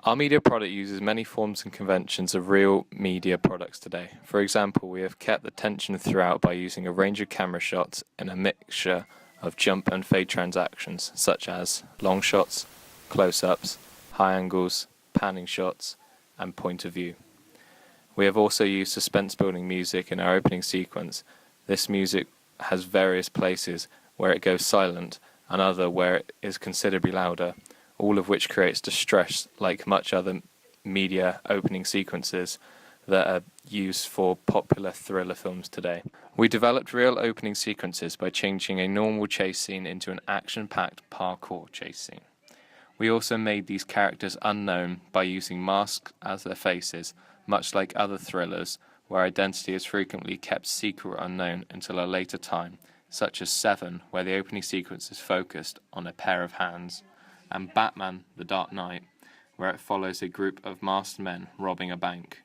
Our media product uses many forms and conventions of real media products today. For example, we have kept the tension throughout by using a range of camera shots in a mixture of jump and fade transactions, such as long shots, close-ups, high angles, panning shots, and point of view. We have also used suspense-building music in our opening sequence. This music has various places where it goes silent and other where it is considerably louder, all of which creates distress like much other media opening sequences that are used for popular thriller films today. We developed real opening sequences by changing a normal chase scene into an action-packed parkour chase scene. We also made these characters unknown by using masks as their faces, much like other thrillers, where identity is frequently kept secret or unknown until a later time, such as Seven, where the opening sequence is focused on a pair of hands, and Batman: The Dark Knight, where it follows a group of masked men robbing a bank.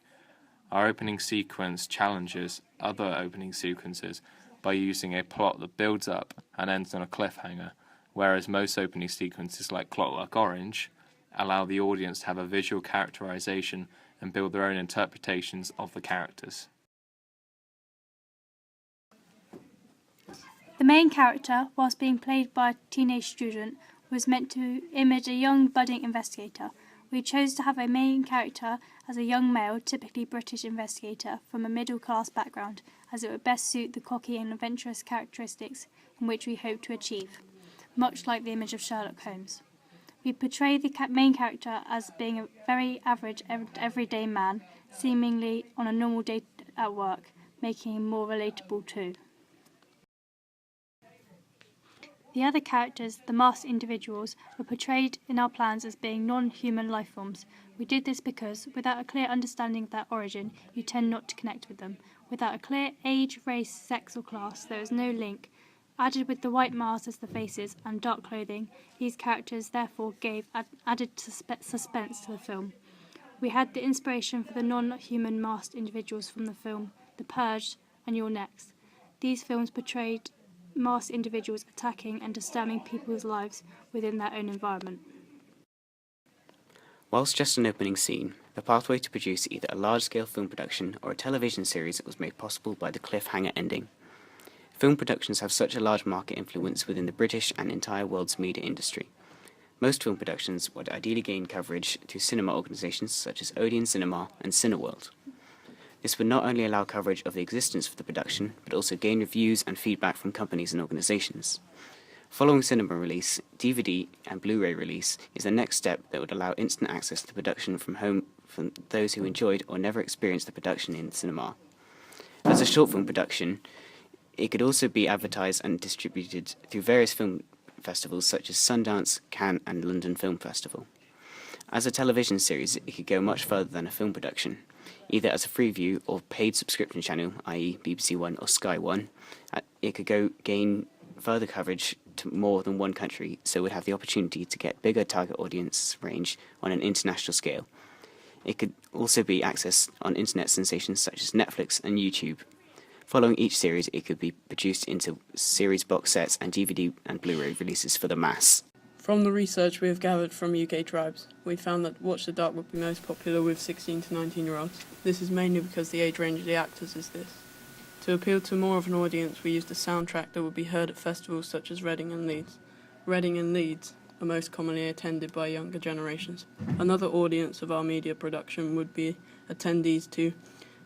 Our opening sequence challenges other opening sequences by using a plot that builds up and ends on a cliffhanger, whereas most opening sequences like Clockwork Orange allow the audience to have a visual characterization and build their own interpretations of the characters. The main character, whilst being played by a teenage student, was meant to image a young budding investigator. We chose to have a main character as a young male, typically British investigator from a middle-class background, as it would best suit the cocky and adventurous characteristics in which we hope to achieve, much like the image of Sherlock Holmes. We portray the main character as being a very average, everyday man, seemingly on a normal day at work, making him more relatable too. The other characters, the masked individuals, were portrayed in our plans as being non-human life forms. We did this because, without a clear understanding of their origin, you tend not to connect with them. Without a clear age, race, sex or class, there is no link. Added with the white masks as the faces and dark clothing, these characters therefore gave added suspense to the film. We had the inspiration for the non-human masked individuals from the film The Purge and You're Next. These films portrayed masked individuals attacking and disturbing people's lives within their own environment. Whilst just an opening scene, the pathway to produce either a large-scale film production or a television series was made possible by the cliffhanger ending. Film productions have such a large market influence within the British and entire world's media industry. Most film productions would ideally gain coverage through cinema organisations such as Odeon Cinema and Cineworld. This would not only allow coverage of the existence of the production, but also gain reviews and feedback from companies and organisations. Following cinema release, DVD and Blu-ray release is the next step that would allow instant access to the production from home from those who enjoyed or never experienced the production in cinema. As a short film production, it could also be advertised and distributed through various film festivals such as Sundance, Cannes and London Film Festival. As a television series, it could go much further than a film production, either as a free view or paid subscription channel, i.e. BBC One or Sky One. It could gain further coverage to more than one country, so it would have the opportunity to get bigger target audience range on an international scale. It could also be accessed on internet sensations such as Netflix and YouTube. Following each series, it could be produced into series box sets and DVD and Blu-ray releases for the mass. From the research we have gathered from UK tribes, we found that Watch the Dark would be most popular with 16 to 19-year-olds. This is mainly because the age range of the actors is this. To appeal to more of an audience, we used a soundtrack that would be heard at festivals such as Reading and Leeds. Reading and Leeds are most commonly attended by younger generations. Another audience of our media production would be attendees to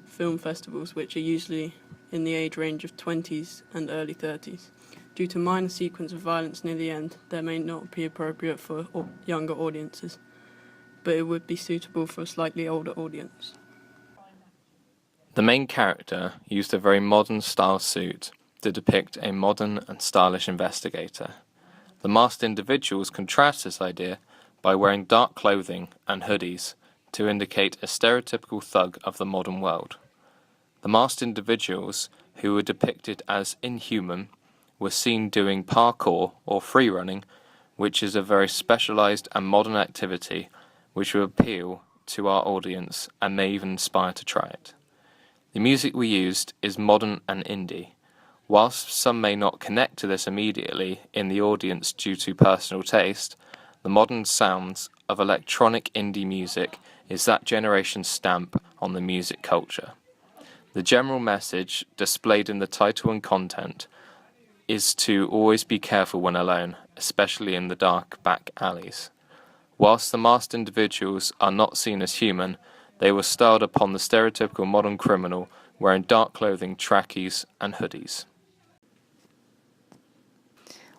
film festivals, which are usually in the age range of 20s and early 30s. Due to minor sequence of violence near the end, they may not be appropriate for younger audiences, but it would be suitable for a slightly older audience. The main character used a very modern style suit to depict a modern and stylish investigator. The masked individuals contrast this idea by wearing dark clothing and hoodies to indicate a stereotypical thug of the modern world. The masked individuals, who were depicted as inhuman, were seen doing parkour or free running, which is a very specialised and modern activity which will appeal to our audience and may even inspire to try it. The music we used is modern and indie. Whilst some may not connect to this immediately in the audience due to personal taste, the modern sounds of electronic indie music is that generation's stamp on the music culture. The general message, displayed in the title and content, is to always be careful when alone, especially in the dark back alleys. Whilst the masked individuals are not seen as human, they were styled upon the stereotypical modern criminal wearing dark clothing, trackies and hoodies.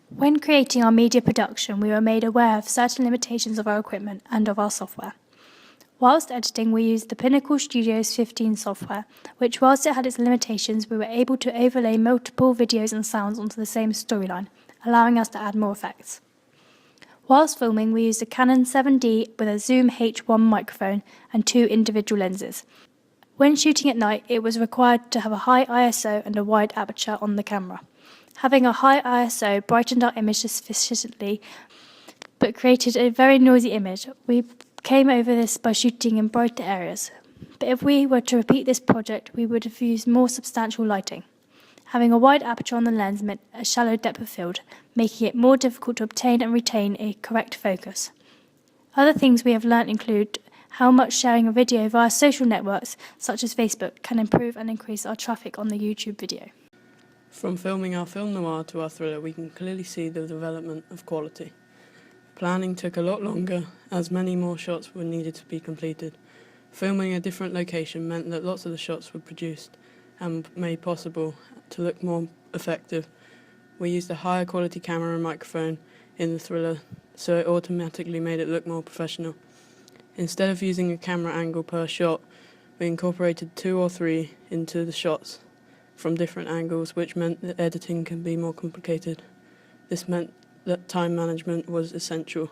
When creating our media production, we were made aware of certain limitations of our equipment and of our software. Whilst editing, we used the Pinnacle Studios 15 software, which, whilst it had its limitations, we were able to overlay multiple videos and sounds onto the same storyline, allowing us to add more effects. Whilst filming, we used a Canon 7D with a Zoom H1 microphone and 2 individual lenses. When shooting at night, it was required to have a high ISO and a wide aperture on the camera. Having a high ISO brightened our image sufficiently, but created a very noisy image. We came over this by shooting in brighter areas. But if we were to repeat this project, we would have used more substantial lighting. Having a wide aperture on the lens meant a shallow depth of field, making it more difficult to obtain and retain a correct focus. Other things we have learnt include how much sharing a video via social networks, such as Facebook, can improve and increase our traffic on the YouTube video. From filming our film noir to our thriller, we can clearly see the development of quality. Planning took a lot longer, as many more shots were needed to be completed. Filming a different location meant that lots of the shots were produced and made possible to look more effective. We used a higher quality camera and microphone in the thriller, so it automatically made it look more professional. Instead of using a camera angle per shot, we incorporated 2 or 3 into the shots from different angles, which meant that editing can be more complicated. This meant that time management was essential.